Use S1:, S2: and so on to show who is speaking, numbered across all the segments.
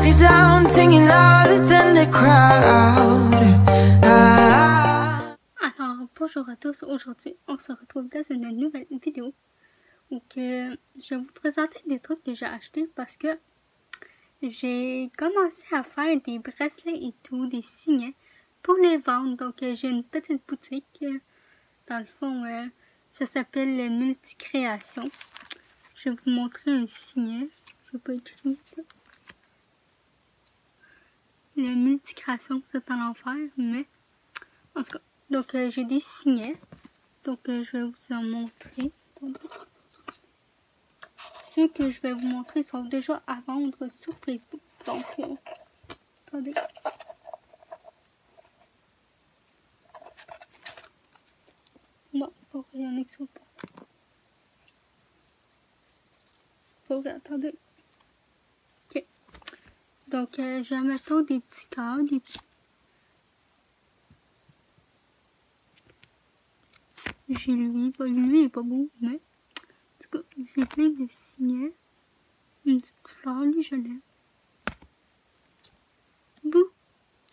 S1: her down, singing louder than the crowd.
S2: Alors, bonjour à tous, aujourd'hui on se retrouve dans une nouvelle vidéo où je vais vous présenter des trucs que j'ai achetés parce que j'ai commencé à faire des bracelets et tout, des signets pour les vendre. Donc j'ai une petite boutique, dans le fond ça s'appelle Multicréation. Je vais vous montrer un signet, je vais pas écrire ça. Le Multicréation, c'est en enfer, mais en tout cas. Donc j'ai des signets, donc je vais vous en montrer. Ceux que je vais vous montrer sont déjà à vendre sur Facebook, donc attendez. Non, pas il y en a qui sont pas. Faut que attendez. Ok. Donc j'ai mettons des petits cœurs, des petits. J'ai lui il est pas beau, mais en tout cas, j'ai plein de signets. Une petite fleur, lui je l'aime. Bouh!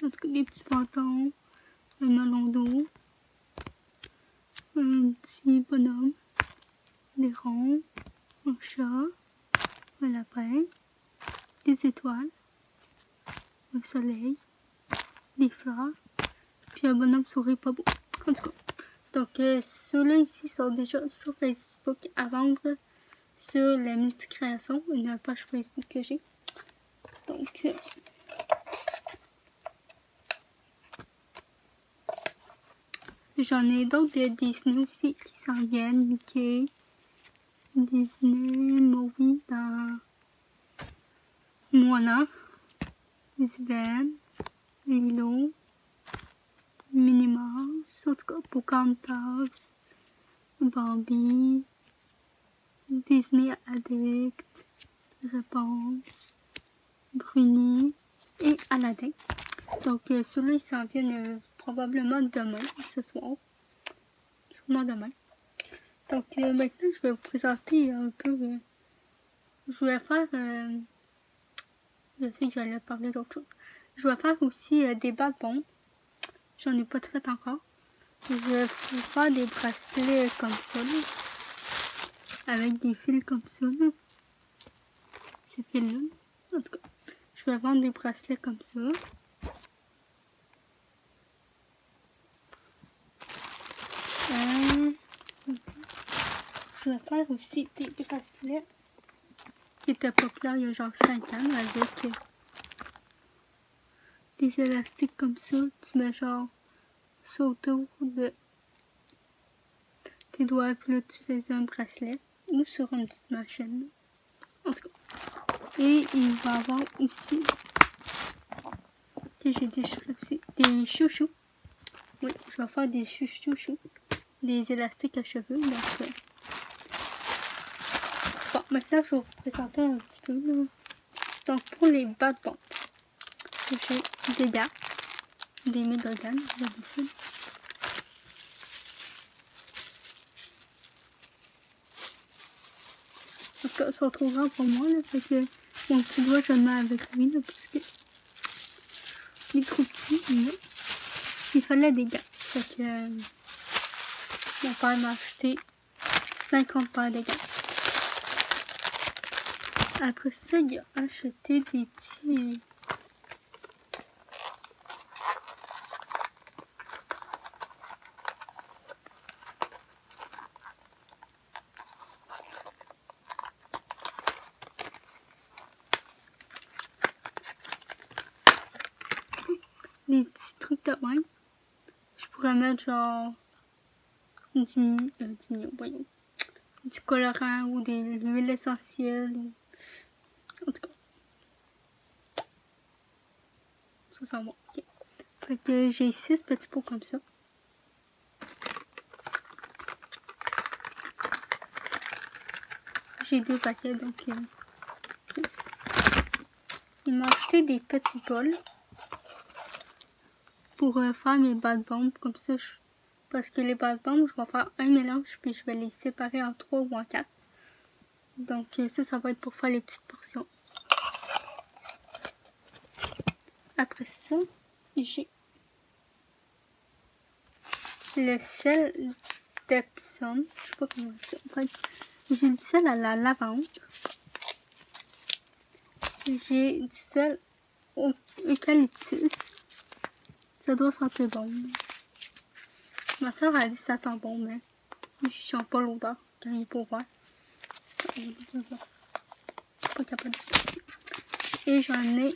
S2: En tout cas, des petits fantômes, un melon d'eau, un petit bonhomme, des ronds, un chat, un lapin, des étoiles, un soleil, des fleurs, puis un bonhomme souris pas beau. En tout cas, donc ceux-là ici sont déjà sur Facebook à vendre sur la Multicréation, une page Facebook que j'ai. Donc j'en ai d'autres de Disney aussi qui s'en viennent, Mickey, Disney, Movie dans Moana, Sven, Lilo, Minnie Mouse, en tout cas Pocahontas, Bambi, Disney Addict, Réponse, Bruni et Aladdin. Donc ceux-là ils s'en viennent probablement demain, ce soir, sûrement demain. Donc maintenant je vais vous présenter un peu, je vais faire, je sais que j'allais parler d'autre chose. Je vais faire aussi des bâtons. J'en ai pas de fait encore. Je vais vous faire des bracelets comme ça, là. Avec des fils comme ça, là. Ces fils-là. En tout cas, je vais vendre des bracelets comme ça. Je vais faire aussi des bracelets qui étaient populaires il y a genre 5 ans avec des élastiques comme ça. Tu mets genre ça autour de tes doigts, puis là tu fais un bracelet ou sur une petite machine. En tout cas. Et il va y avoir aussi, j'ai des aussi, des chouchous. Oui, je vais faire des chouchous, des élastiques à cheveux. Donc, bon, maintenant je vais vous présenter un petit peu. Là. Donc pour les bâtons, j'ai des gars, des médoganes, d'habitude. En tout cas, ils sont trop grands pour moi, là, fait que mon petit doigt je le mets avec lui, là, parce que il est trop petit, mais il fallait des gants. Fait que mon père m'a acheté 50 paires de gants. Après ça, il a acheté des petits... des petits trucs de même. Je pourrais mettre genre du colorant ou de l'huile essentielle. En tout cas, ça sent bon. Okay. Fait que j'ai 6 petits pots comme ça. J'ai 2 paquets, donc 6. Il m'a acheté des petits bols pour faire mes bad bombs comme ça. Parce que les bad bombs, je vais faire un mélange puis je vais les séparer en 3 ou en 4. Donc ça va être pour faire les petites portions. Après ça, j'ai le sel d'Epsom. Je sais pas comment dire ça. Enfin, j'ai du sel à la lavande. J'ai du sel au eucalyptus. Ça doit sentir bon. Ma soeur a dit que ça sent bon, mais je sens pas l'odeur quand il est pour voir. Pas capable de... Et j'en ai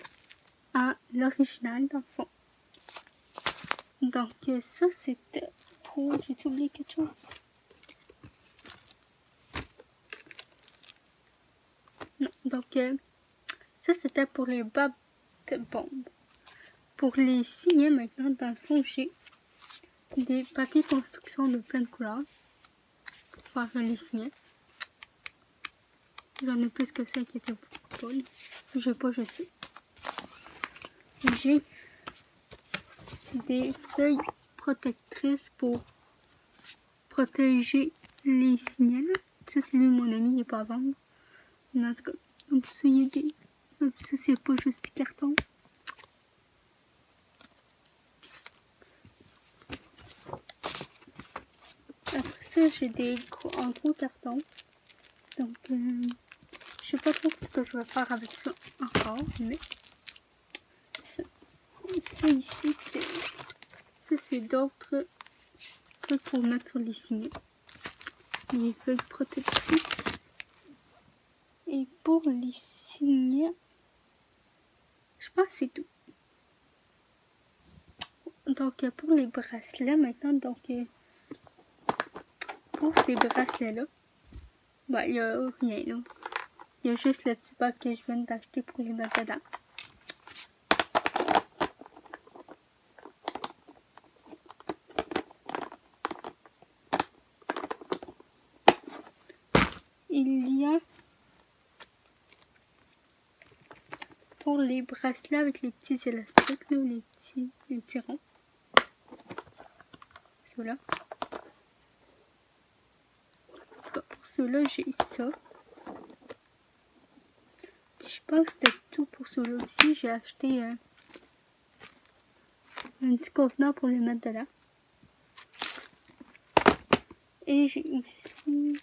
S2: à l'original dans le fond. Donc ça c'était pour... J'ai oublié quelque chose. Non, donc ça c'était pour les babes de bombe. Pour les signets maintenant, dans le fond j'ai des papiers construction de plein de couleurs pour faire les signets. J'en ai plus que ça qui était pas. Je pas, je sais. J'ai des feuilles protectrices pour protéger les signets. Ça, c'est lui, mon ami, il n'est pas à vendre. Mais en tout cas, donc ça, il y a des... Ça, c'est pas juste du carton. Après ça, j'ai des un gros carton. Donc, je sais pas trop ce que je vais faire avec ça encore, mais... Ça ici, c'est d'autres trucs pour mettre sur les signets. Les feuilles protectrices. Et pour les signets, je pense que c'est tout. Donc pour les bracelets maintenant, donc pour ces bracelets-là, ben, il n'y a rien là. Il y a juste le petit bac que je viens d'acheter pour les mettre dedans. Il y a pour les bracelets avec les petits élastiques, là, les petits ronds. Ceux-là. En tout cas, pour ceux-là, j'ai ça. Je pense que c'était tout pour ceux-là aussi. J'ai acheté un petit contenant pour les mettre dedans. Et j'ai aussi...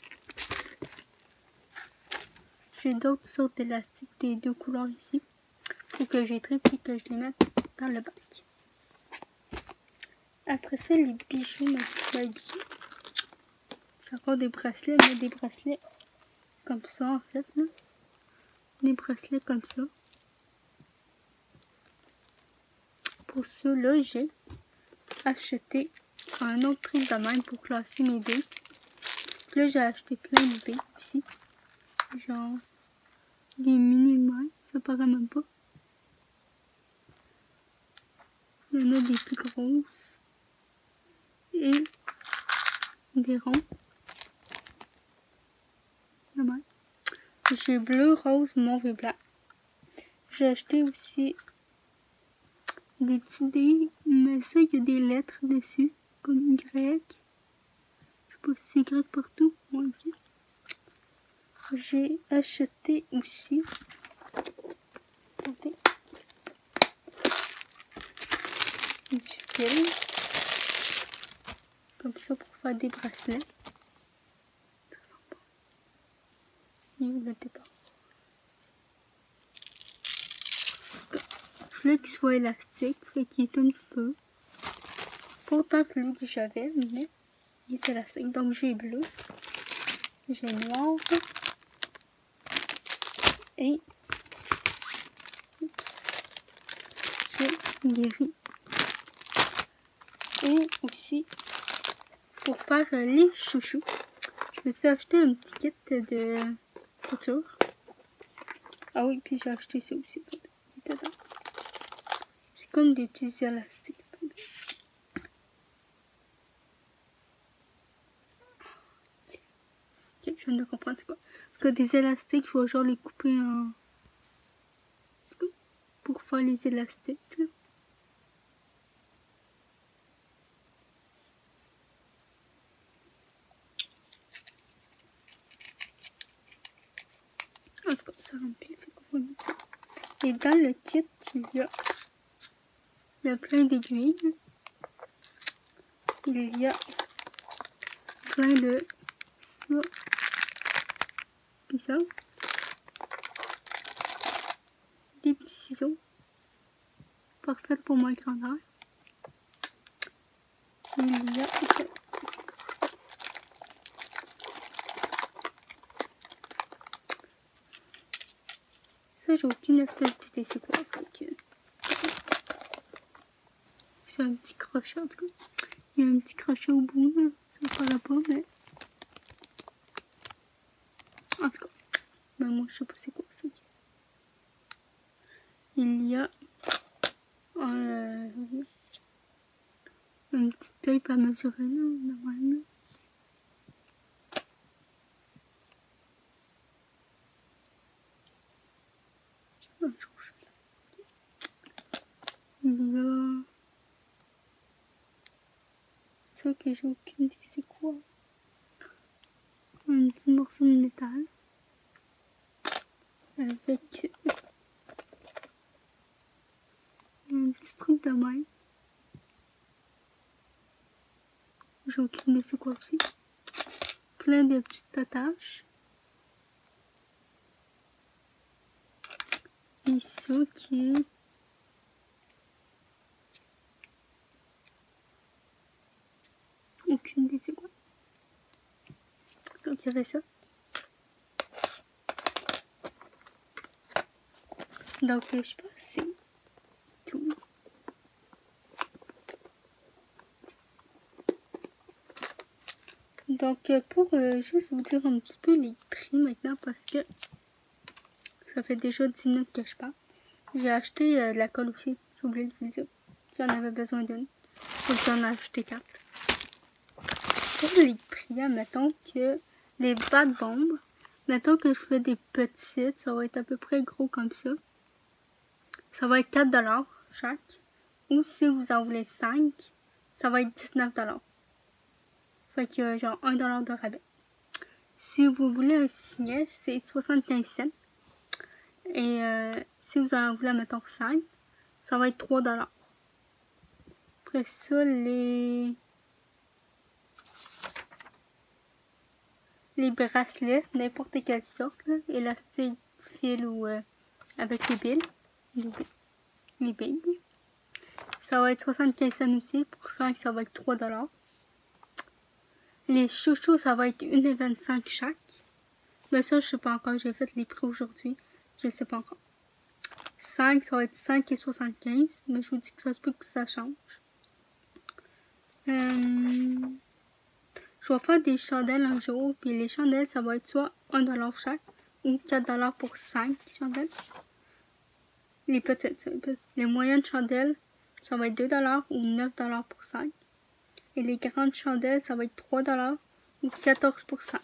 S2: J'ai d'autres sortes d'élastiques des deux couleurs ici. Faut que j'ai trié et que je les mette dans le bac. Après ça, les bijoux, les bijoux. C'est encore des bracelets, mais des bracelets comme ça en fait. Là. Des bracelets comme ça. Pour ceux-là, j'ai acheté un autre truc de même pour classer mes billes. Là, j'ai acheté plein de billes ici. Genre des mini-mailles, ça paraît même pas. Il y en a des plus grosses. Et des ronds. J'ai bleu, rose, mauve et blanc. J'ai acheté aussi des petits dés, mais ça, il y a des lettres dessus, comme Y. Je sais pas si c'est Y partout. Ouais, okay. J'ai acheté aussi du fil, comme ça pour faire des bracelets. Il est le départ. Je voulais qu'il soit élastique, fait qu'il est un petit peu. Pas autant que lui que j'avais, mais il est élastique. Donc j'ai bleu, j'ai noir et j'ai gris. Et aussi, pour faire les chouchous, je me suis acheté un petit kit de couture. Ah oui, puis j'ai acheté ça aussi dedans. C'est comme des petits élastiques. Ok, je viens de comprendre c'est quoi. Parce que des élastiques, il faut genre les couper en... pour faire les élastiques. Là. En tout cas, ça remplit, fait qu'on va mettre ça. Et dans le kit, il y a Il y a plein d'aiguilles. Il y a plein de ça. Puis ça. Des petits ciseaux. Parfait pour moi grandeur. Il y a ça, j'ai aucune espèce d'idée c'est quoi. C'est un petit crochet en tout cas. Il y a un petit crochet au bout, là. Ça ne paraît pas, mais. En tout cas. Mais moi, je sais pas c'est quoi. Il y a une petite tape à mesurer, là, normalement. Il y a ça que j'ai aucune idée c'est quoi. Un petit morceau de métal avec un petit truc de main. J'ai aucune idée c'est quoi aussi. Plein de petites attaches. Et ça qui est aucune idée c'est quoi. Donc il y avait ça. Donc je sais pas, c'est tout. Donc pour juste vous dire un petit peu les prix maintenant parce que ça fait déjà 10 minutes que je parle. J'ai acheté de la colle aussi, j'ai oublié de vous le dire. J'en avais besoin d'une. Donc j'en ai acheté 4. Pour les prix, mettons que les bas de bombe, mettons que je fais des petites, ça va être à peu près gros comme ça. Ça va être 4 $ chaque. Ou si vous en voulez 5, ça va être 19 $. Fait qu'il y a genre 1 $ de rabais. Si vous voulez un signet, c'est 75 cents. Et si vous en voulez, mettons 5, ça va être 3 $. Après ça, les bracelets, n'importe quelle sorte, là, élastique, fil ou avec les billes. Ça va être 75 cents aussi. Pour 5, ça va être 3 $. Les chouchous, ça va être 1,25 chaque. Mais ça, je sais pas encore. J'ai fait les prix aujourd'hui. Je sais pas encore. 5, ça va être 5,75. Mais je vous dis que ça se peut que ça change. Je vais faire des chandelles un jour. Puis les chandelles, ça va être soit 1 $ chaque. Ou 4 $ pour 5 chandelles. Les petites. Les moyennes chandelles, ça va être 2 $ ou 9 $ pour 5. Et les grandes chandelles, ça va être 3 $ ou 14 pour 5.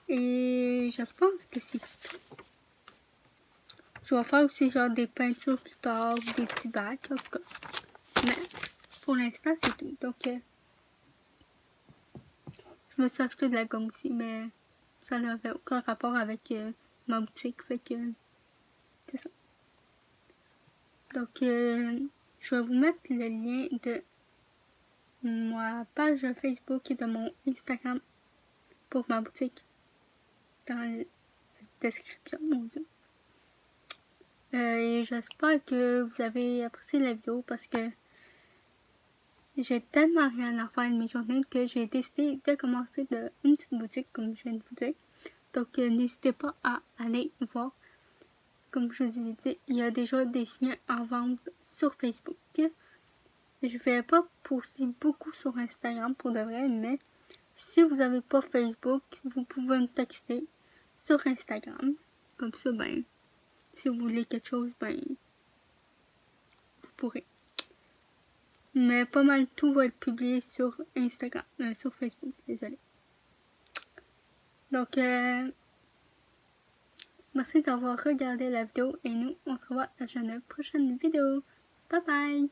S2: Et je pense que c'est tout. Je vais faire aussi genre des peintures plus tard, des petits bacs, en tout cas. Mais pour l'instant, c'est tout. Donc, je me suis acheté de la gomme aussi, mais ça n'avait aucun rapport avec ma boutique. Fait que c'est ça. Donc, je vais vous mettre le lien de ma page Facebook et de mon Instagram pour ma boutique dans la description, mon Dieu. Et j'espère que vous avez apprécié la vidéo parce que j'ai tellement rien à faire de mes journées que j'ai décidé de commencer une petite boutique comme je viens de vous dire. Donc n'hésitez pas à aller voir. Comme je vous ai dit, il y a déjà des signes en vente sur Facebook. Je vais pas poster beaucoup sur Instagram pour de vrai, mais si vous n'avez pas Facebook, vous pouvez me texter sur Instagram. Comme ça, ben, si vous voulez quelque chose, ben, vous pourrez. Mais pas mal tout va être publié sur Instagram, sur Facebook, désolé. Donc, merci d'avoir regardé la vidéo et nous, on se revoit dans une prochaine vidéo. Bye bye!